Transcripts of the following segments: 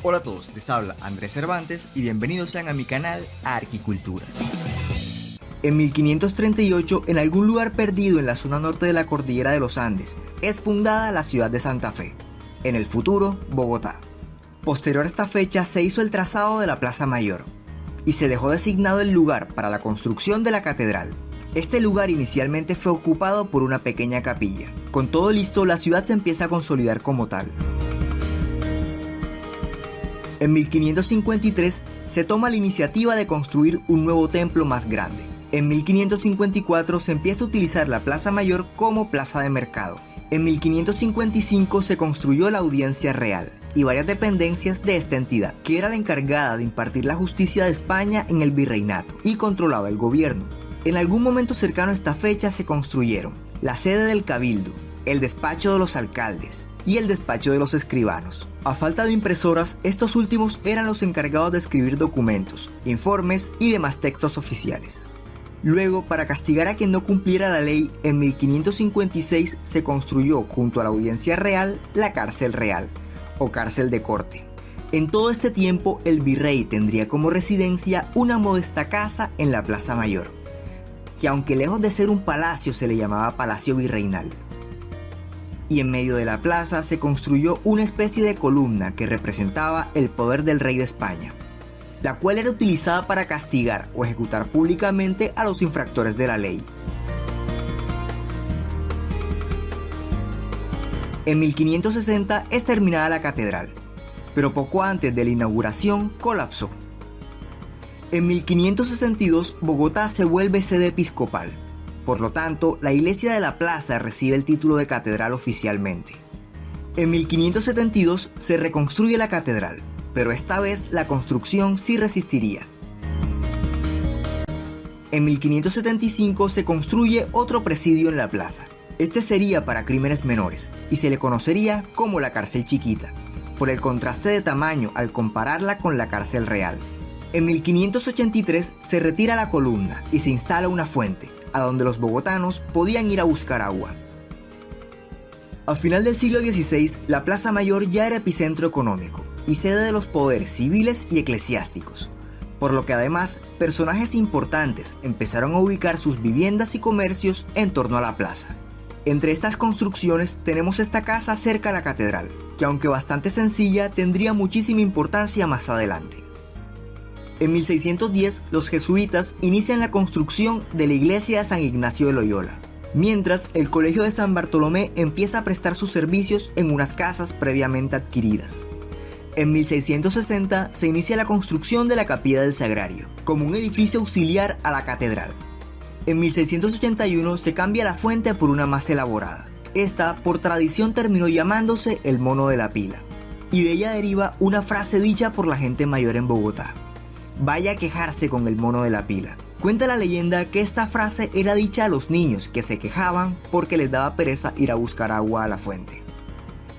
Hola a todos, les habla Andrés Cervantes y bienvenidos sean a mi canal Arquicultura. En 1538, en algún lugar perdido en la zona norte de la cordillera de los Andes, es fundada la ciudad de Santa Fe, en el futuro Bogotá. Posterior a esta fecha se hizo el trazado de la Plaza Mayor y se dejó designado el lugar para la construcción de la catedral. Este lugar inicialmente fue ocupado por una pequeña capilla. Con todo listo, la ciudad se empieza a consolidar como tal. En 1553 se toma la iniciativa de construir un nuevo templo más grande. En 1554 se empieza a utilizar la Plaza Mayor como plaza de mercado. En 1555 se construyó la Audiencia Real y varias dependencias de esta entidad, que era la encargada de impartir la justicia de España en el virreinato y controlaba el gobierno. En algún momento cercano a esta fecha se construyeron la sede del Cabildo, el despacho de los alcaldes y el despacho de los escribanos. A falta de impresoras, estos últimos eran los encargados de escribir documentos, informes y demás textos oficiales. Luego, para castigar a quien no cumpliera la ley, en 1556 se construyó junto a la Audiencia Real la Cárcel Real, o cárcel de corte. En todo este tiempo, el virrey tendría como residencia una modesta casa en la Plaza Mayor, que aunque lejos de ser un palacio se le llamaba Palacio Virreinal. Y en medio de la plaza se construyó una especie de columna que representaba el poder del rey de España, la cual era utilizada para castigar o ejecutar públicamente a los infractores de la ley. En 1560 es terminada la catedral, pero poco antes de la inauguración colapsó. En 1562 Bogotá se vuelve sede episcopal, por lo tanto la iglesia de la plaza recibe el título de catedral oficialmente. En 1572 se reconstruye la catedral, pero esta vez la construcción sí resistiría. En 1575 se construye otro presidio en la plaza. Este sería para crímenes menores y se le conocería como la cárcel chiquita, por el contraste de tamaño al compararla con la cárcel real. En 1583 se retira la columna y se instala una fuente, a donde los bogotanos podían ir a buscar agua. A final del siglo XVI, la Plaza Mayor ya era epicentro económico y sede de los poderes civiles y eclesiásticos, por lo que además personajes importantes empezaron a ubicar sus viviendas y comercios en torno a la plaza. Entre estas construcciones tenemos esta casa cerca a la catedral, que aunque bastante sencilla tendría muchísima importancia más adelante. En 1610 los jesuitas inician la construcción de la iglesia de San Ignacio de Loyola, mientras el colegio de San Bartolomé empieza a prestar sus servicios en unas casas previamente adquiridas. En 1660 se inicia la construcción de la Capilla del Sagrario, como un edificio auxiliar a la catedral. En 1681 se cambia la fuente por una más elaborada. Esta, por tradición, terminó llamándose el Mono de la Pila, y de ella deriva una frase dicha por la gente mayor en Bogotá: vaya a quejarse con el mono de la pila. Cuenta la leyenda que esta frase era dicha a los niños que se quejaban porque les daba pereza ir a buscar agua a la fuente.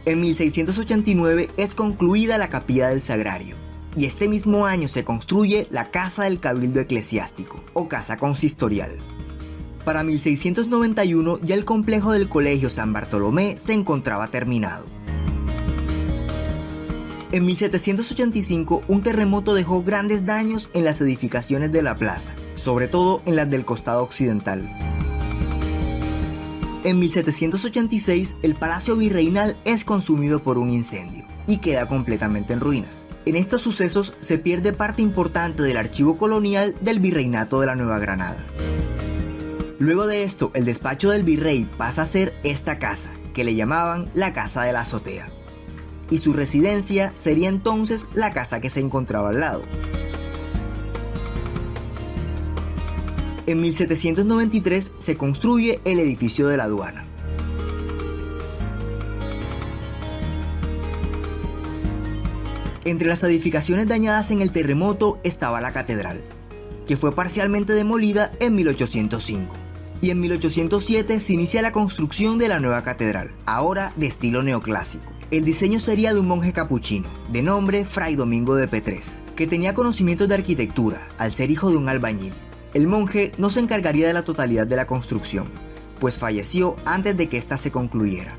En 1689 es concluida la Capilla del Sagrario, y este mismo año se construye la Casa del Cabildo Eclesiástico, o Casa Consistorial. Para 1691 ya el complejo del Colegio San Bartolomé se encontraba terminado. En 1785 un terremoto dejó grandes daños en las edificaciones de la plaza, sobre todo en las del costado occidental. En 1786 el Palacio Virreinal es consumido por un incendio y queda completamente en ruinas. En estos sucesos se pierde parte importante del archivo colonial del Virreinato de la Nueva Granada. Luego de esto, el despacho del virrey pasa a ser esta casa, que le llamaban la Casa de la Azotea, y su residencia sería entonces la casa que se encontraba al lado. En 1793 se construye el edificio de la aduana. Entre las edificaciones dañadas en el terremoto estaba la catedral, que fue parcialmente demolida en 1805. Y en 1807 se inicia la construcción de la nueva catedral, ahora de estilo neoclásico. El diseño sería de un monje capuchino, de nombre Fray Domingo de Petrés, que tenía conocimientos de arquitectura, al ser hijo de un albañil. El monje no se encargaría de la totalidad de la construcción, pues falleció antes de que ésta se concluyera,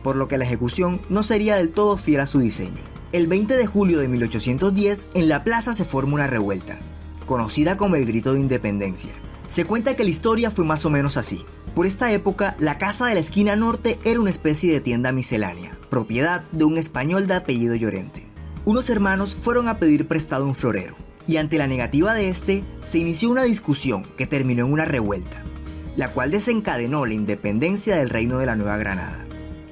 por lo que la ejecución no sería del todo fiel a su diseño. El 20 de julio de 1810, en la plaza se forma una revuelta, conocida como el Grito de Independencia. Se cuenta que la historia fue más o menos así. Por esta época, la casa de la esquina norte era una especie de tienda miscelánea, propiedad de un español de apellido Llorente. Unos hermanos fueron a pedir prestado un florero, y ante la negativa de este, se inició una discusión que terminó en una revuelta, la cual desencadenó la independencia del Reino de la Nueva Granada.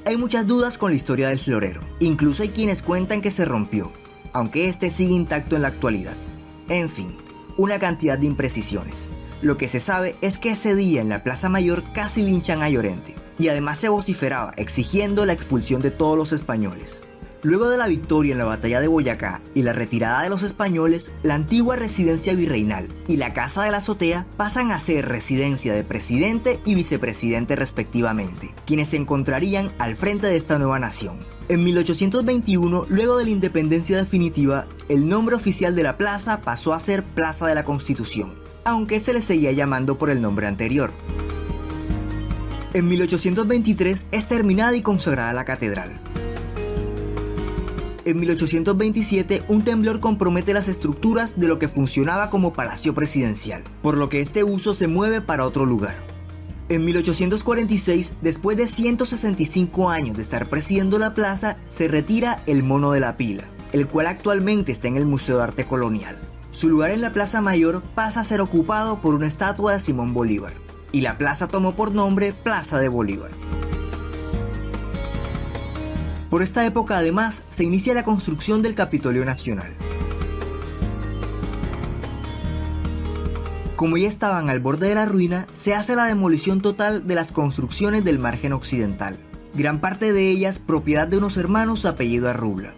Hay muchas dudas con la historia del florero, incluso hay quienes cuentan que se rompió, aunque este sigue intacto en la actualidad. En fin, una cantidad de imprecisiones. Lo que se sabe es que ese día en la Plaza Mayor casi linchan a Llorente, y además se vociferaba exigiendo la expulsión de todos los españoles. Luego de la victoria en la batalla de Boyacá y la retirada de los españoles, la antigua residencia virreinal y la Casa de la Azotea pasan a ser residencia de presidente y vicepresidente respectivamente, quienes se encontrarían al frente de esta nueva nación. En 1821, luego de la independencia definitiva, el nombre oficial de la plaza pasó a ser Plaza de la Constitución, aunque se le seguía llamando por el nombre anterior. En 1823 es terminada y consagrada la catedral. En 1827, un temblor compromete las estructuras de lo que funcionaba como palacio presidencial, por lo que este uso se mueve para otro lugar. En 1846, después de 165 años de estar presidiendo la plaza, se retira el Mono de la Pila, el cual actualmente está en el Museo de Arte Colonial. Su lugar en la Plaza Mayor pasa a ser ocupado por una estatua de Simón Bolívar, y la plaza tomó por nombre Plaza de Bolívar. Por esta época además se inicia la construcción del Capitolio Nacional. Como ya estaban al borde de la ruina, se hace la demolición total de las construcciones del margen occidental, gran parte de ellas propiedad de unos hermanos apellido Arrubla,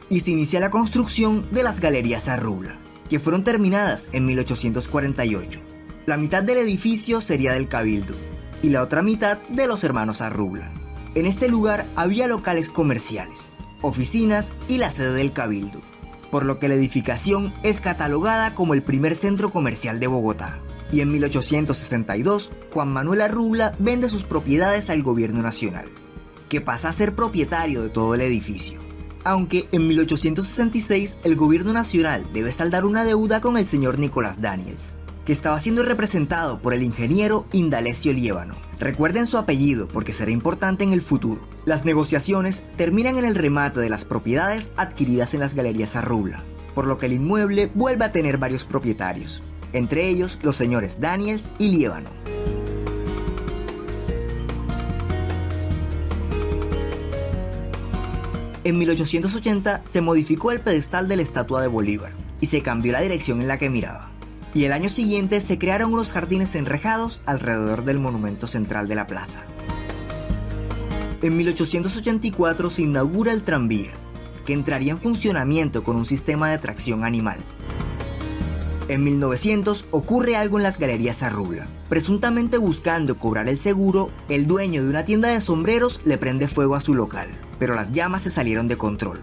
y se inicia la construcción de las Galerías Arrubla, que fueron terminadas en 1848. La mitad del edificio sería del Cabildo, y la otra mitad de los hermanos Arrubla. En este lugar había locales comerciales, oficinas y la sede del Cabildo, por lo que la edificación es catalogada como el primer centro comercial de Bogotá. Y en 1862, Juan Manuel Arrubla vende sus propiedades al gobierno nacional, que pasa a ser propietario de todo el edificio. Aunque en 1866 el gobierno nacional debe saldar una deuda con el señor Nicolás Daniels, que estaba siendo representado por el ingeniero Indalecio Liévano. Recuerden su apellido porque será importante en el futuro. Las negociaciones terminan en el remate de las propiedades adquiridas en las Galerías Arrubla, por lo que el inmueble vuelve a tener varios propietarios, entre ellos los señores Daniels y Liévano. En 1880 se modificó el pedestal de la estatua de Bolívar y se cambió la dirección en la que miraba. Y el año siguiente se crearon unos jardines enrejados alrededor del monumento central de la plaza. En 1884 se inaugura el tranvía, que entraría en funcionamiento con un sistema de tracción animal. En 1900 ocurre algo en las Galerías Arrubla. Presuntamente buscando cobrar el seguro, el dueño de una tienda de sombreros le prende fuego a su local, pero las llamas se salieron de control,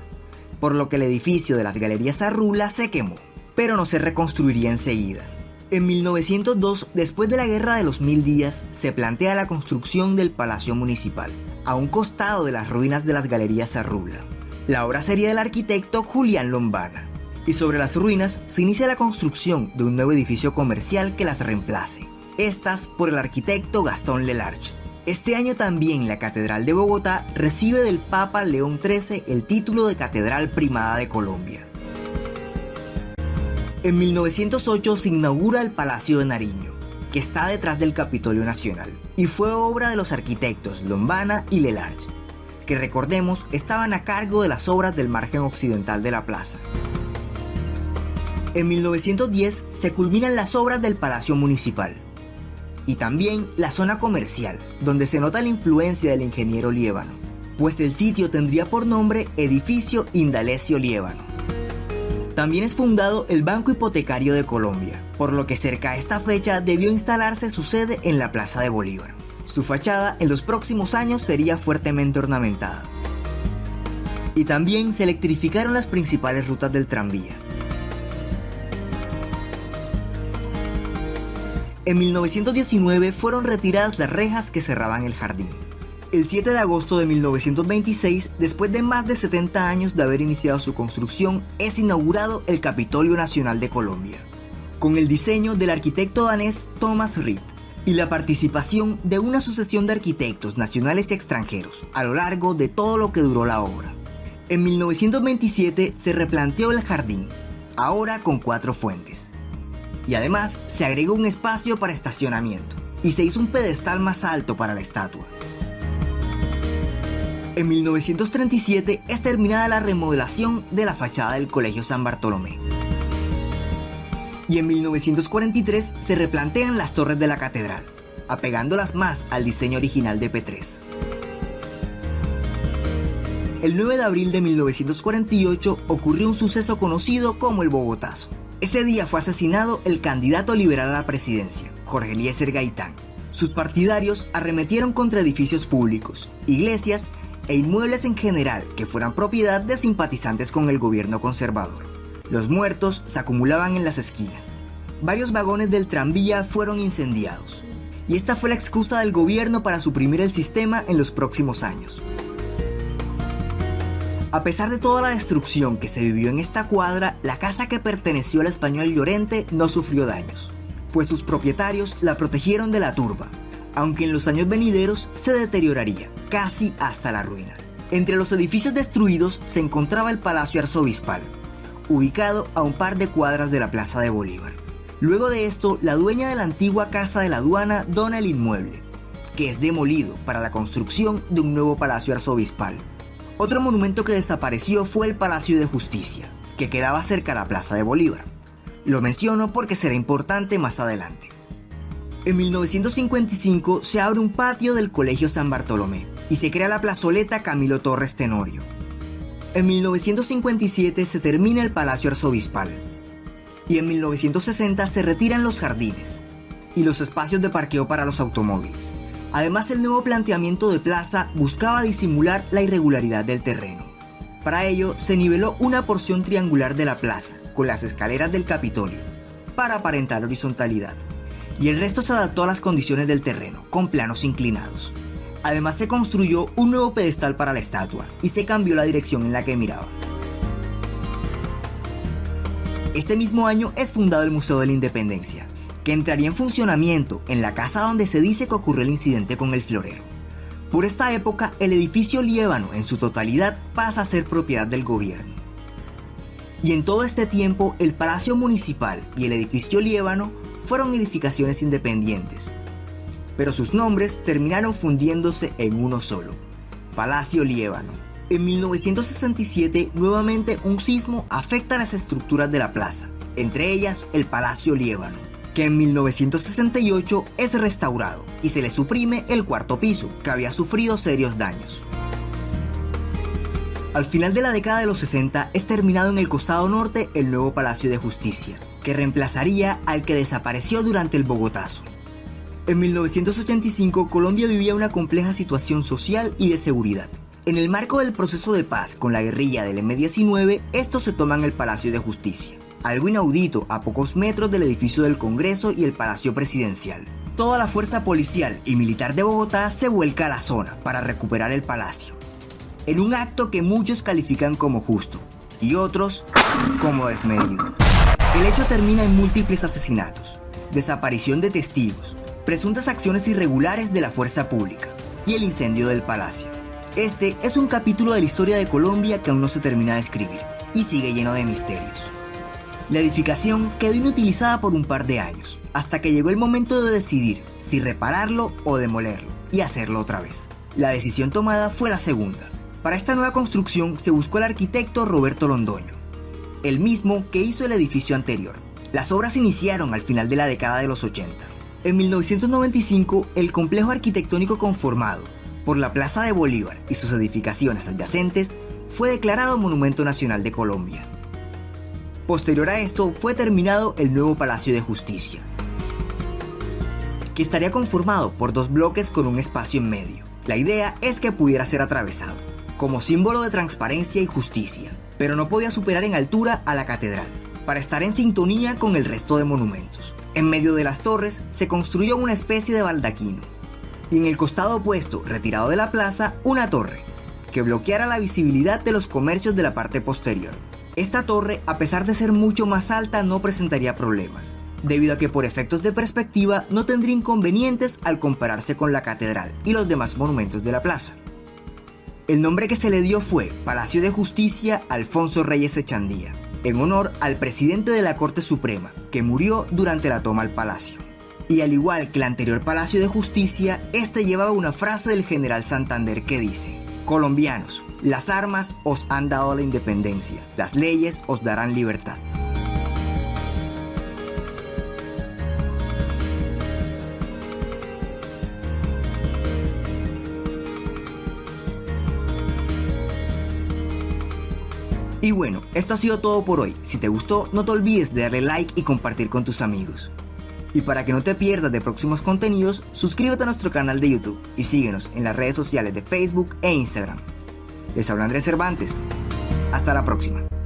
por lo que el edificio de las Galerías Arrubla se quemó, pero no se reconstruiría enseguida. En 1902, después de la Guerra de los 1000 días, se plantea la construcción del Palacio Municipal, a un costado de las ruinas de las Galerías Arrubla. La obra sería del arquitecto Julián Lombana, y sobre las ruinas se inicia la construcción de un nuevo edificio comercial que las reemplace, estas por el arquitecto Gastón Lelarche. Este año también la Catedral de Bogotá recibe del Papa León XIII el título de Catedral Primada de Colombia. En 1908 se inaugura el Palacio de Nariño, que está detrás del Capitolio Nacional, y fue obra de los arquitectos Lombana y Lelarche, que recordemos estaban a cargo de las obras del margen occidental de la plaza. En 1910 se culminan las obras del Palacio Municipal, y también la zona comercial, donde se nota la influencia del ingeniero Liévano, pues el sitio tendría por nombre Edificio Indalecio Liévano. También es fundado el Banco Hipotecario de Colombia, por lo que cerca a esta fecha debió instalarse su sede en la Plaza de Bolívar. Su fachada en los próximos años sería fuertemente ornamentada. Y también se electrificaron las principales rutas del tranvía. En 1919 fueron retiradas las rejas que cerraban el jardín, El 7 de agosto de 1926, después de más de 70 años de haber iniciado su construcción, es inaugurado el Capitolio Nacional de Colombia, con el diseño del arquitecto danés Thomas Reed y la participación de una sucesión de arquitectos nacionales y extranjeros a lo largo de todo lo que duró la obra. En 1927 se replanteó el jardín, ahora con 4 fuentes, y además se agregó un espacio para estacionamiento y se hizo un pedestal más alto para la estatua. En 1937 es terminada la remodelación de la fachada del Colegio San Bartolomé. Y en 1943 se replantean las torres de la catedral, apegándolas más al diseño original de Petrés. El 9 de abril de 1948 ocurrió un suceso conocido como el Bogotazo. Ese día fue asesinado el candidato liberal a la presidencia, Jorge Eliezer Gaitán. Sus partidarios arremetieron contra edificios públicos, iglesias e inmuebles en general que fueran propiedad de simpatizantes con el gobierno conservador. Los muertos se acumulaban en las esquinas. Varios vagones del tranvía fueron incendiados. Y esta fue la excusa del gobierno para suprimir el sistema en los próximos años. A pesar de toda la destrucción que se vivió en esta cuadra, la casa que perteneció al español Llorente no sufrió daños, pues sus propietarios la protegieron de la turba, aunque en los años venideros se deterioraría, casi hasta la ruina. Entre los edificios destruidos se encontraba el Palacio Arzobispal, ubicado a un par de cuadras de la Plaza de Bolívar. Luego de esto, la dueña de la antigua Casa de la Aduana dona el inmueble, que es demolido para la construcción de un nuevo Palacio Arzobispal. Otro monumento que desapareció fue el Palacio de Justicia, que quedaba cerca a la Plaza de Bolívar. Lo menciono porque será importante más adelante. En 1955 se abre un patio del Colegio San Bartolomé y se crea la plazoleta Camilo Torres Tenorio. En 1957 se termina el Palacio Arzobispal y en 1960 se retiran los jardines y los espacios de parqueo para los automóviles. Además, el nuevo planteamiento de plaza buscaba disimular la irregularidad del terreno. Para ello, se niveló una porción triangular de la plaza con las escaleras del Capitolio para aparentar horizontalidad, y el resto se adaptó a las condiciones del terreno, con planos inclinados. Además, se construyó un nuevo pedestal para la estatua y se cambió la dirección en la que miraba. Este mismo año es fundado el Museo de la Independencia, que entraría en funcionamiento en la casa donde se dice que ocurrió el incidente con el florero. Por esta época, el edificio Liébano en su totalidad pasa a ser propiedad del gobierno. Y en todo este tiempo, el Palacio Municipal y el edificio Liébano fueron edificaciones independientes, pero sus nombres terminaron fundiéndose en uno solo, Palacio Liébano. En 1967, nuevamente un sismo afecta las estructuras de la plaza, entre ellas el Palacio Liébano, que en 1968 es restaurado y se le suprime el cuarto piso, que había sufrido serios daños. Al final de la década de los 60 es terminado en el costado norte el nuevo Palacio de Justicia, que reemplazaría al que desapareció durante el Bogotazo. En 1985 Colombia vivía una compleja situación social y de seguridad. En el marco del proceso de paz con la guerrilla del M-19, estos se toman el Palacio de Justicia, algo inaudito a pocos metros del edificio del Congreso y el Palacio Presidencial. Toda la fuerza policial y militar de Bogotá se vuelca a la zona para recuperar el palacio, en un acto que muchos califican como justo y otros como desmedido. El hecho termina en múltiples asesinatos, desaparición de testigos, presuntas acciones irregulares de la fuerza pública y el incendio del palacio. Este es un capítulo de la historia de Colombia que aún no se termina de escribir y sigue lleno de misterios. La edificación quedó inutilizada por un par de años, hasta que llegó el momento de decidir si repararlo o demolerlo y hacerlo otra vez. La decisión tomada fue la segunda. Para esta nueva construcción se buscó al arquitecto Roberto Londoño, el mismo que hizo el edificio anterior. Las obras se iniciaron al final de la década de los 80. En 1995, el complejo arquitectónico conformado por la Plaza de Bolívar y sus edificaciones adyacentes fue declarado Monumento Nacional de Colombia. Posterior a esto, fue terminado el nuevo Palacio de Justicia, que estaría conformado por 2 bloques con un espacio en medio. La idea es que pudiera ser atravesado, como símbolo de transparencia y justicia, pero no podía superar en altura a la catedral, para estar en sintonía con el resto de monumentos. En medio de las torres se construyó una especie de baldaquino, y en el costado opuesto, retirado de la plaza, una torre, que bloqueara la visibilidad de los comercios de la parte posterior. Esta torre, a pesar de ser mucho más alta, no presentaría problemas, debido a que por efectos de perspectiva no tendría inconvenientes al compararse con la catedral y los demás monumentos de la plaza. El nombre que se le dio fue Palacio de Justicia Alfonso Reyes Echandía, en honor al presidente de la Corte Suprema, que murió durante la toma al palacio. Y al igual que el anterior Palacio de Justicia, este llevaba una frase del general Santander que dice: colombianos, las armas os han dado la independencia, las leyes os darán libertad. Y bueno, esto ha sido todo por hoy. Si te gustó, no te olvides de darle like y compartir con tus amigos. Y para que no te pierdas de próximos contenidos, suscríbete a nuestro canal de YouTube y síguenos en las redes sociales de Facebook e Instagram. Les habla Andrés Cervantes. Hasta la próxima.